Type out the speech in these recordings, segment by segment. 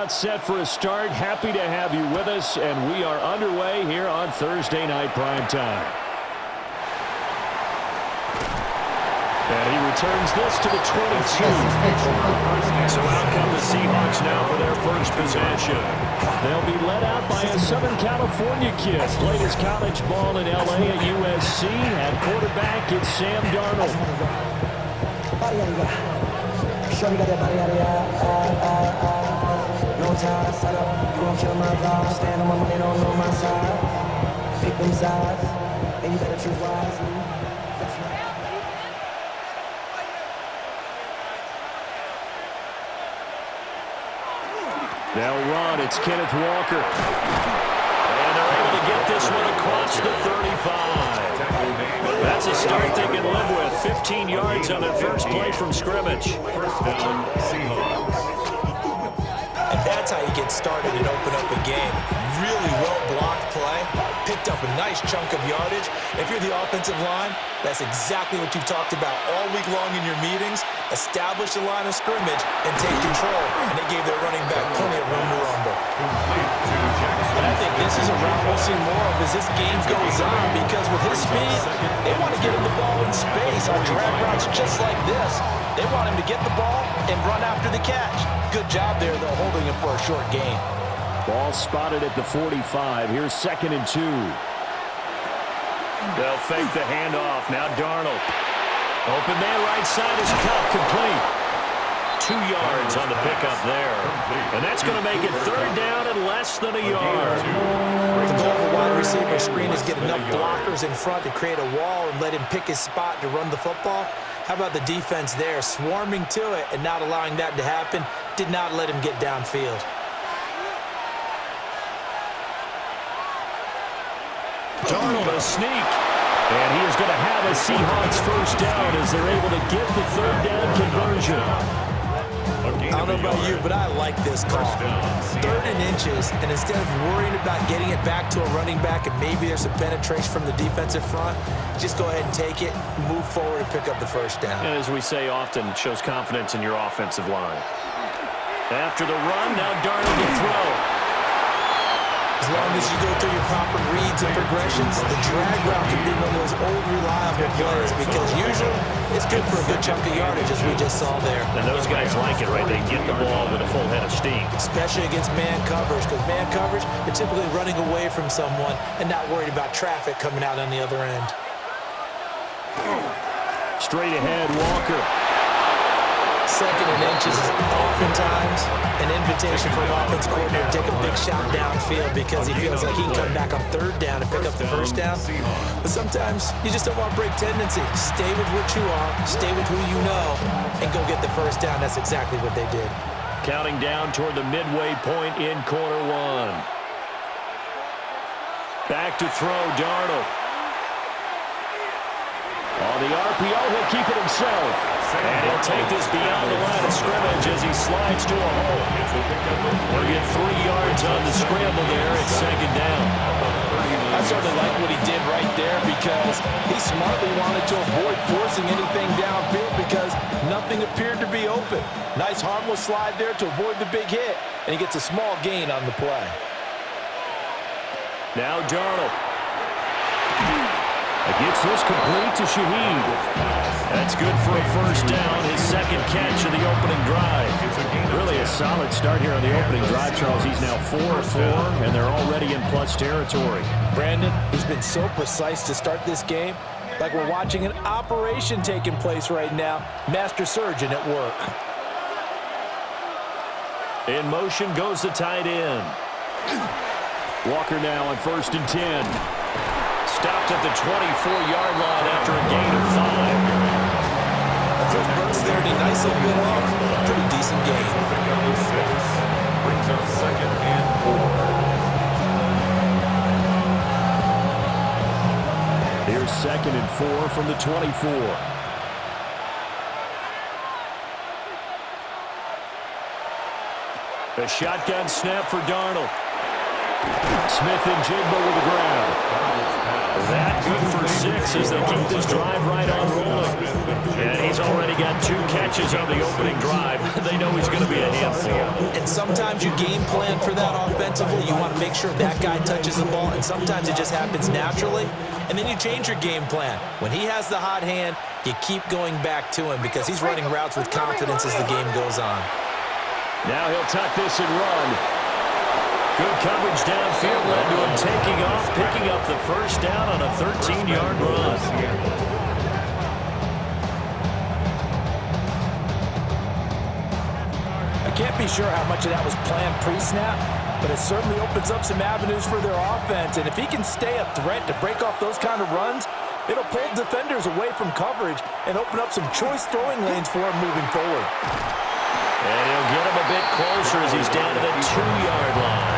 Set for a start. Happy to have you with us, and we are underway here on Thursday Night Primetime. And he returns this to the 22. So out come the Seahawks now for their first possession. They'll be led out by a Southern California kid. Played his college ball in L.A. at USC. At quarterback, it's Sam Darnold. No time, set up, you gon' kill my vibe. Stand on my money, don't know my side. Pick them sides, and you better choose wisely. They'll run, it's Kenneth Walker. And they're able to get this one across the 35. That's a start they can live with. 15 yards on their first play from scrimmage. First down, Seahawks. And that's how you get started and open up a game. Really well-blocked play. Picked up a nice chunk of yardage. If you're the offensive line, that's exactly what you've talked about all week long in your meetings. Establish the line of scrimmage and take control. And they gave their running back plenty of room to rumble. And I think this is a route we'll see more of as this game goes on, because with his speed, they want to get him the ball in space on drag routes just like this. They want him to get the ball and run after the catch. Good job there, though, holding him for a short gain. Ball spotted at the 45. Here's 2nd and 2. They'll fake the handoff. Now Darnold. Open man right side is cut. Complete. 2 yards on the pickup there. And that's going to make it 3rd down and less than a yard. The goal of a wide receiver screen is get enough blockers in front to create a wall and let him pick his spot to run the football. How about the defense there, swarming to it and not allowing that to happen? Did not let him get downfield. Darnold a sneak. And he is going to have a Seahawks first down as they're able to get the 3rd down conversion. I don't know about you, but I like this call. 3rd and inches, and instead of worrying about getting it back to a running back and maybe there's some penetration from the defensive front, just go ahead and take it, move forward, and pick up the first down. And as we say often, it shows confidence in your offensive line. After the run, now Darnold to throw. As long as you go through your proper reads and progressions, the drag route can be one of those old reliable plays because usually it's good for a good chunk of yardage, as we just saw there. And those guys like it, right? They get the ball with a full head of steam. Especially against man coverage, because man coverage, they're typically running away from someone and not worried about traffic coming out on the other end. Straight ahead, Walker. 2nd and inches is oftentimes an invitation for an offense coordinator to take a big shot downfield because he feels like he can come back on 3rd down and pick up the first down. But sometimes you just don't want break tendency. Stay with what you are, stay with who you know, and go get the first down. That's exactly what they did. Counting down toward the midway point in quarter 1. Back to throw, Darnold. On the RPO, he'll keep it himself. And he'll take this beyond the line of scrimmage as he slides to a hole. He'll get 3 yards on the scramble there. It's 2nd down. I certainly like what he did right there because he smartly wanted to avoid forcing anything downfield because nothing appeared to be open. Nice harmless slide there to avoid the big hit, and he gets a small gain on the play. Now Darnold. Gets this complete to Shaheed. That's good for a first down, his 2nd catch of the opening drive. Really a solid start here on the opening drive, Charles. He's now 4-4, and they're already in plus territory. Brandon, he's been so precise to start this game, like we're watching an operation taking place right now. Master surgeon at work. In motion goes the tight end. Walker now on 1st and 10. Stopped at the 24-yard line after a gain of 5. A first burst there, and he nicely bit off a pretty decent gain. Brings up 2nd and 4. Here's 2nd and 4 from the 24. A shotgun snap for Darnold. Smith and Jigba with the ground. That good for 6 as they keep this drive right on rolling. And he's already got 2 catches on the opening drive. They know he's going to be a handful. And sometimes you game plan for that offensively. You want to make sure that guy touches the ball, and sometimes it just happens naturally. And then you change your game plan. When he has the hot hand, you keep going back to him because he's running routes with confidence as the game goes on. Now he'll tuck this and run. Good coverage downfield led to him taking off, picking up the first down on a 13-yard run. I can't be sure how much of that was planned pre-snap, but it certainly opens up some avenues for their offense. And if he can stay a threat to break off those kind of runs, it'll pull defenders away from coverage and open up some choice throwing lanes for him moving forward. And he'll get him a bit closer as he's down to the 2-yard line.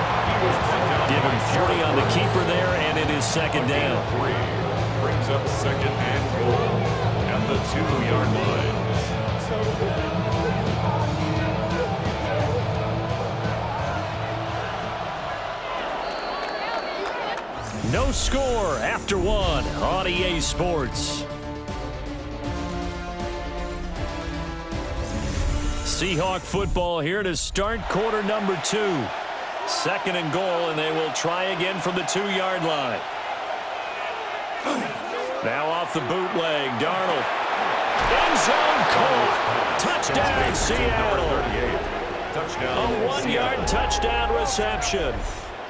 Give him 3 on the keeper there, and it is second down. Brings up second and goal at the 2-yard line. No score after 1 on EA Sports. Seahawk football here to start quarter number 2. Second and goal, and they will try again from the 2-yard line. Now off the bootleg, Darnold. End zone caught. Touchdown, Seattle. A 1-yard touchdown reception.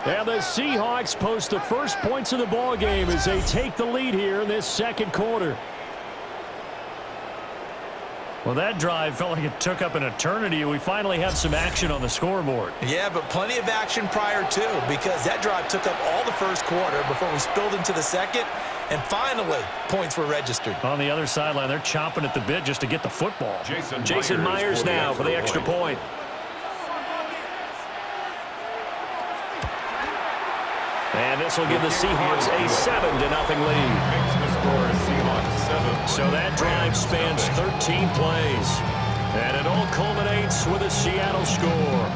And the Seahawks post the first points of the ball game as they take the lead here in this second quarter. Well, that drive felt like it took up an eternity. We finally have some action on the scoreboard. Yeah, but plenty of action prior to, because that drive took up all the first quarter before we spilled into the second, and finally, points were registered. On the other sideline, they're chomping at the bit just to get the football. Jason Myers now for the extra point. And this will give the Seahawks a 7-0 lead. Makes the score Seahawks 7. So that drive spans 13 plays. And it all culminates with a Seattle score.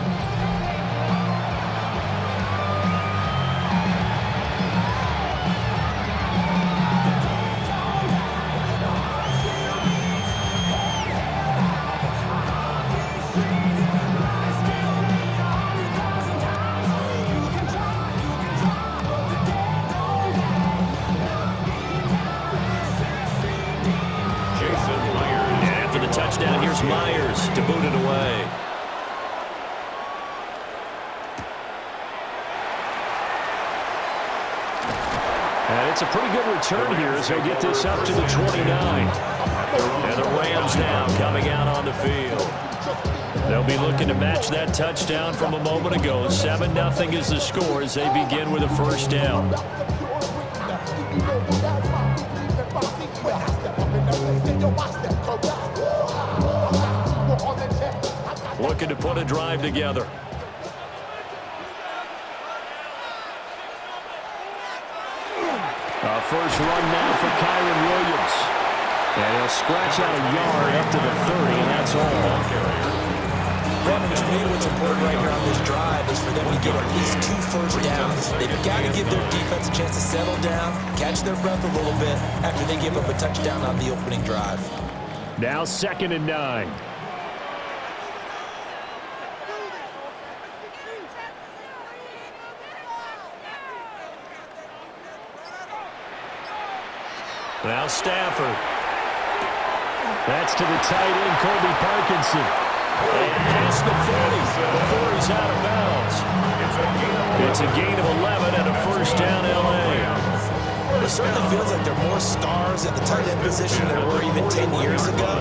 Touchdown, here's Myers to boot it away. And it's a pretty good return here as they get this up to the 29. And the Rams now coming out on the field. They'll be looking to match that touchdown from a moment ago. 7-0 is the score as they begin with a first down. Looking to put a drive together. First run now for Kyron Williams. And he'll scratch out a yard up to the 30, and that's all. Brandon, to me, what's important right here on this drive is for them to get at least 2 first downs. They've got to give their defense a chance to settle down, catch their breath a little bit after they give up a touchdown on the opening drive. Now 2nd and 9. Now Stafford. That's to the tight end, Colby Parkinson. And past the 40 before he's out of bounds. It's a gain of 11 and a first down, L.A. It certainly feels like there are more stars at the tight end position than there were even 10 years ago.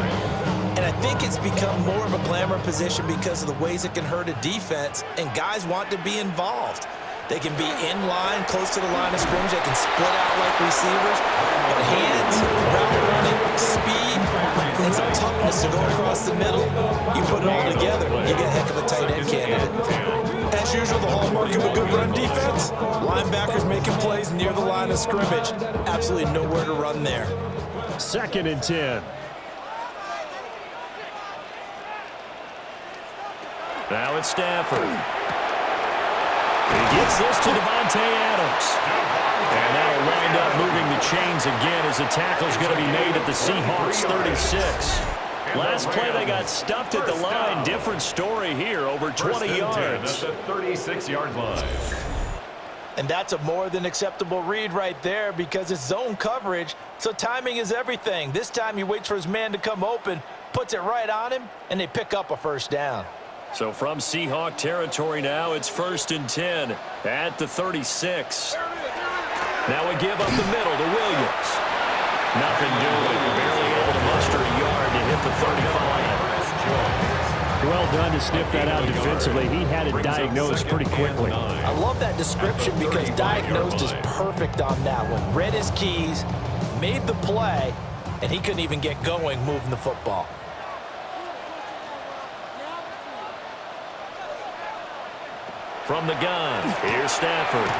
And I think it's become more of a glamour position because of the ways it can hurt a defense, and guys want to be involved. They can be in line, close to the line of scrimmage. They can split out like receivers. But hands, route running, speed, and some toughness to go across the middle, you put it all together, you get a heck of a tight end candidate. As usual, the hallmark of a good run defense, linebackers making plays near the line of scrimmage. Absolutely nowhere to run there. 2nd and 10. Now it's Stafford. He Gets this to Devontae Adams. And that'll wind up moving the chains again as the tackle's going to be made at the Seahawks 36. Last play, they got stuffed at the line. Different story here, over 20 yards. At the 36-yard line. And that's a more than acceptable read right there because it's zone coverage, so timing is everything. This time he waits for his man to come open, puts it right on him, and they pick up a first down. So from Seahawk territory now, it's 1st and 10 at the 36. Now we give up the middle to Williams. Nothing doing. Barely able to muster a yard to hit the 35. Well done to sniff that out defensively. He had it diagnosed pretty quickly. I love that description because diagnosed is perfect on that one. Read his keys, made the play, and he couldn't even get going moving the football. From the gun, here's Stafford.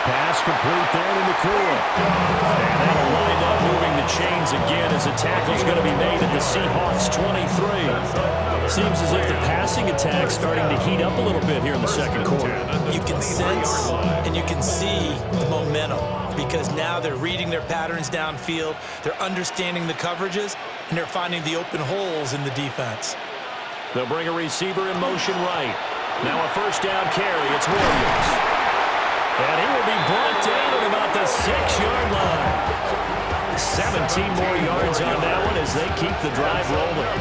Pass complete down in the core. And that'll wind up moving the chains again as a tackle's going to be made at the Seahawks 23. Seems as if the passing attack's starting to heat up a little bit here in the second quarter. You can sense and you can see the momentum because now they're reading their patterns downfield, they're understanding the coverages, and they're finding the open holes in the defense. They'll bring a receiver in motion right. Now a first down carry. It's Williams. And he will be brought down at about the 6-yard line. 17 more yards on that one as they keep the drive rolling.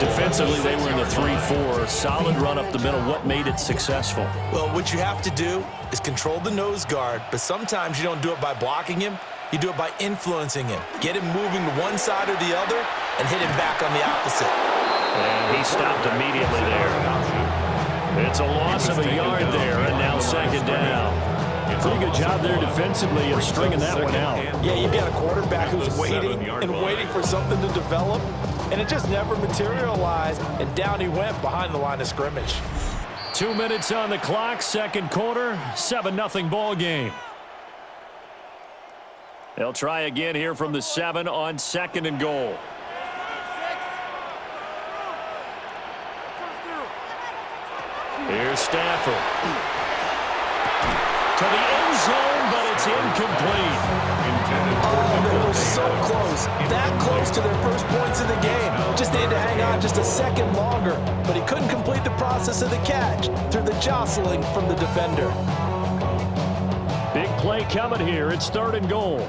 Defensively, they were in the 3-4. Solid run up the middle. What made it successful? Well, what you have to do is control the nose guard, but sometimes you don't do it by blocking him. You do it by influencing him. Get him moving to one side or the other and hit him back on the opposite. And he stopped immediately there. It's a loss of a yard there, and now second down. Pretty good job there defensively of stringing that one out. Yeah, you've got a quarterback who's waiting and waiting for something to develop, and it just never materialized, and down he went behind the line of scrimmage. 2 minutes on the clock, second quarter, 7-0 ball game. They'll try again here from the 7 on 2nd and goal. Here's Stafford. To the end zone, but it's incomplete. Oh, they were so close. That close to their first points in the game. Just needed to hang on just a second longer, but he couldn't complete the process of the catch through the jostling from the defender. Big play coming here. It's 3rd and goal.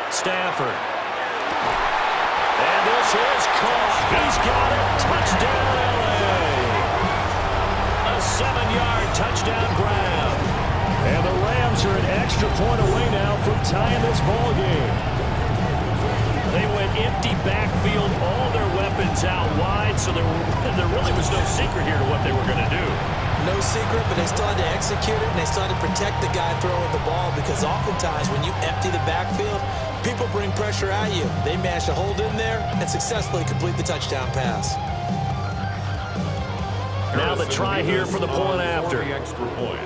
Stafford. And this is caught. He's got it. Touchdown, LA. A 7-yard touchdown grab. And the Rams are an extra point away now from tying this ball game. They went empty backfield, all their weapons out wide, so there really was no secret here to what they were going to do. No secret, but they still had to execute it, and they still had to protect the guy throwing the ball because oftentimes when you empty the backfield, people bring pressure at you. They managed to hold in there and successfully complete the touchdown pass. Now the try here for the point after. Extra point.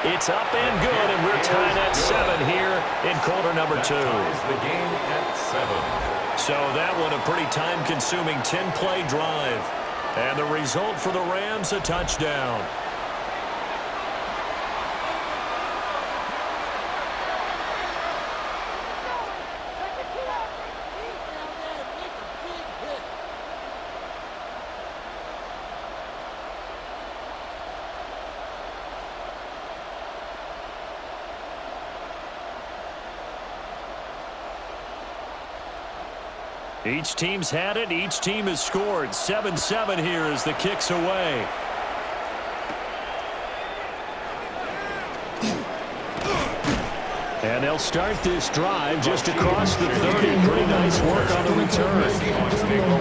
It's up and good, and we're tied at 7 here in quarter number 2. The game at 7. So that one a pretty time-consuming 10-play drive. And the result for the Rams, a touchdown. Each team's had it. Each team has scored. 7-7 here as the kick's away. And they'll start this drive just across the 30. Pretty nice work on the return.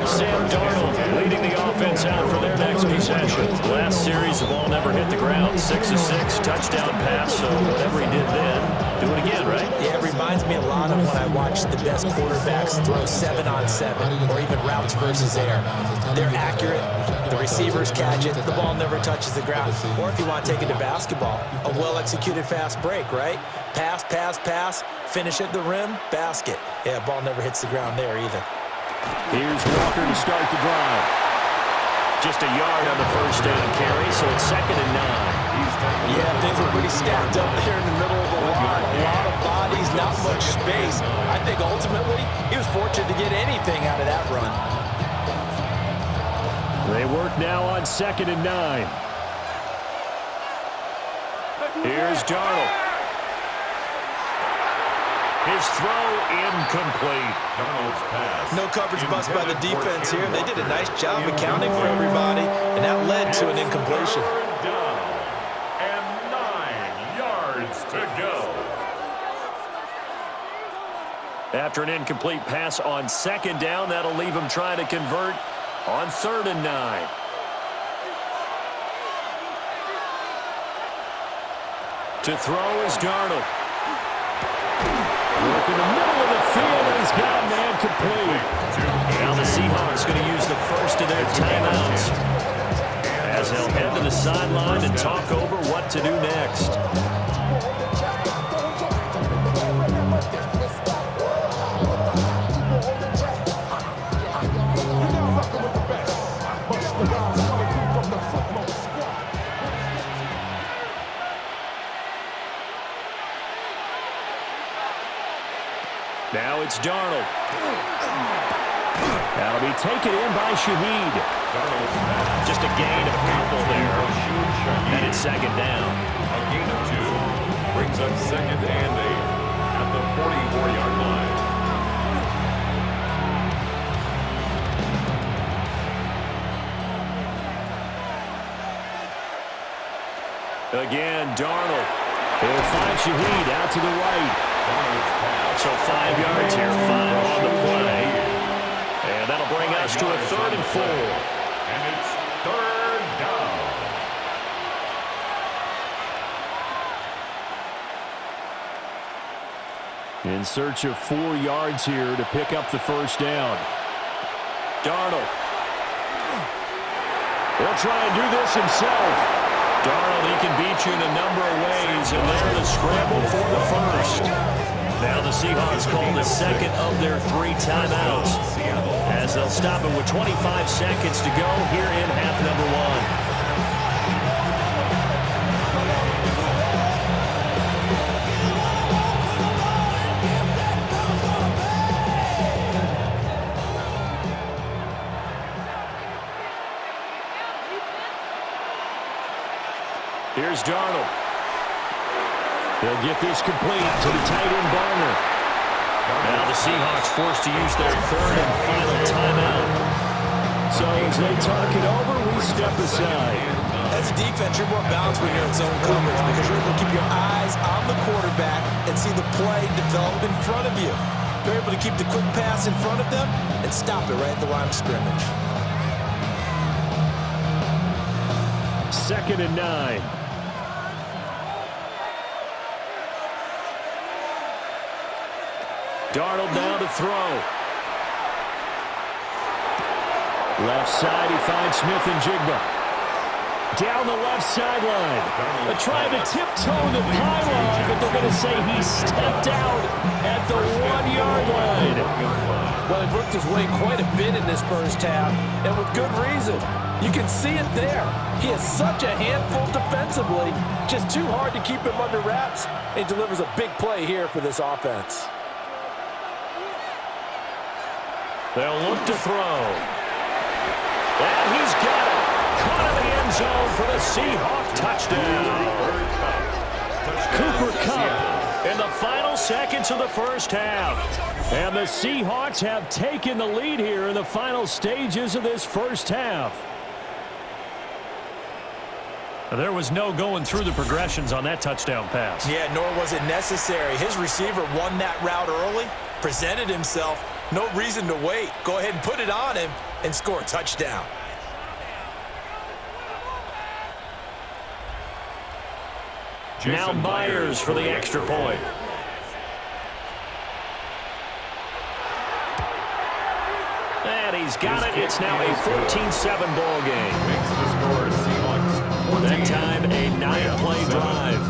Sam Darnold leading the offense out for their next possession. Last series, the ball never hit the ground. 6 of 6, touchdown pass. So whatever he did then, do it again, right? Yeah, it reminds reminds me a lot of when I watch the best quarterbacks throw 7-on-7 or even routes versus air. They're accurate. The receivers catch it. The ball never touches the ground. Or if you want to take it to basketball, a well-executed fast break, right? Pass, pass, pass, finish at the rim, basket. Yeah, ball never hits the ground there either. Here's Walker to start the drive. Just a yard on the first down carry, so it's 2nd and 9. Yeah, things were pretty stacked up there in the middle of the line. A lot of bodies, not much space. I think ultimately he was fortunate to get anything out of that run. They work now on 2nd and 9. Here's Darnold. His throw incomplete. Darnold's pass. No coverage bust by the defense here. They did a nice job accounting for everybody, and that led to an incompletion. Down. And 9 yards to go. After an incomplete pass on 2nd down, that'll leave him trying to convert on 3rd and 9. To throw is Darnold. Work in the middle of the field, and he's got a man complete. Now the Seahawks going to use the first of their timeouts as they'll head to the sideline and talk over what to do next. Now it's Darnold. That'll be taken in by Shaheed. Just a gain of a couple there. And it's 2nd down. A gain of 2 brings up 2nd and 8 at the 44-yard line. Again, Darnold. He'll find Shaheed out to the right. So 5 yards here, 5 on the play. And that'll bring us to a 3rd and 4. And it's 3rd down. In search of 4 yards here to pick up the first down. Darnold. He'll try and do this himself. Darnold, he can beat you in a number of ways, and they're the scramble for the first. Now the Seahawks call the 2nd of their 3 timeouts as they'll stop it with 25 seconds to go here in half number 1. Here's Darnold. They'll get this complete to the tight end Barner. Now the Seahawks forced to use their 3rd and final timeout. So as they talk it over, we step aside. As a defense, you're more balanced when you're in zone coverage because you're able to keep your eyes on the quarterback and see the play develop in front of you. You're able to keep the quick pass in front of them and stop it right at the line of scrimmage. 2nd and 9. Darnold now to throw. Left side, he finds Smith and Jigba. Down the left sideline. They're trying to tiptoe the pylon, but they're going to say he stepped out at the 1-yard line. Well, he worked his way quite a bit in this first half, and with good reason. You can see it there. He is such a handful defensively, just too hard to keep him under wraps. He delivers a big play here for this offense. They'll look to throw. And he's got it. Caught in the end zone for the Seahawk touchdown. Cooper Kupp in the final seconds of the first half. And the Seahawks have taken the lead here in the final stages of this first half. There was no going through the progressions on that touchdown pass. Yeah, nor was it necessary. His receiver won that route early, presented himself. No reason to wait. Go ahead and put it on him and score a touchdown. Now Myers for the extra point. he's got it. It's now a 14-7 ball game. Makes the score Seahawks 14. That time, a 9-play drive.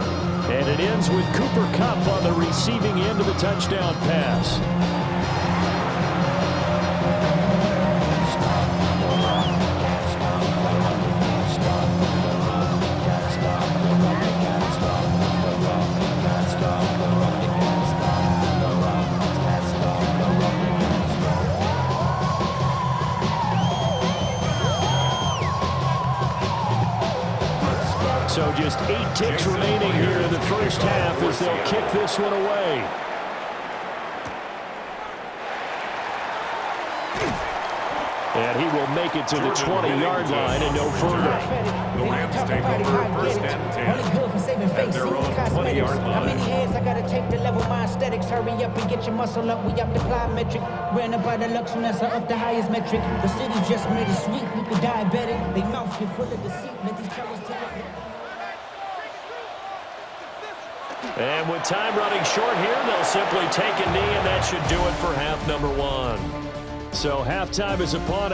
And it ends with Cooper Kupp on the receiving end of the touchdown pass. So just 8 ticks remaining here in the first half as they'll kick this one away. And he will make it to the 20-yard line and no further. The Rams take over first and 10 at their own 20-yard line. How many heads I gotta take to level my aesthetics? Hurry up and get your muscle up. We up the plyometric. Ran up by the luxuriness of the highest metric. The city just made it sweet. People diabetic. They mouth get full of deceit. Let these cowards take it. And with time running short here, they'll simply take a knee, and that should do it for half number one. So halftime is upon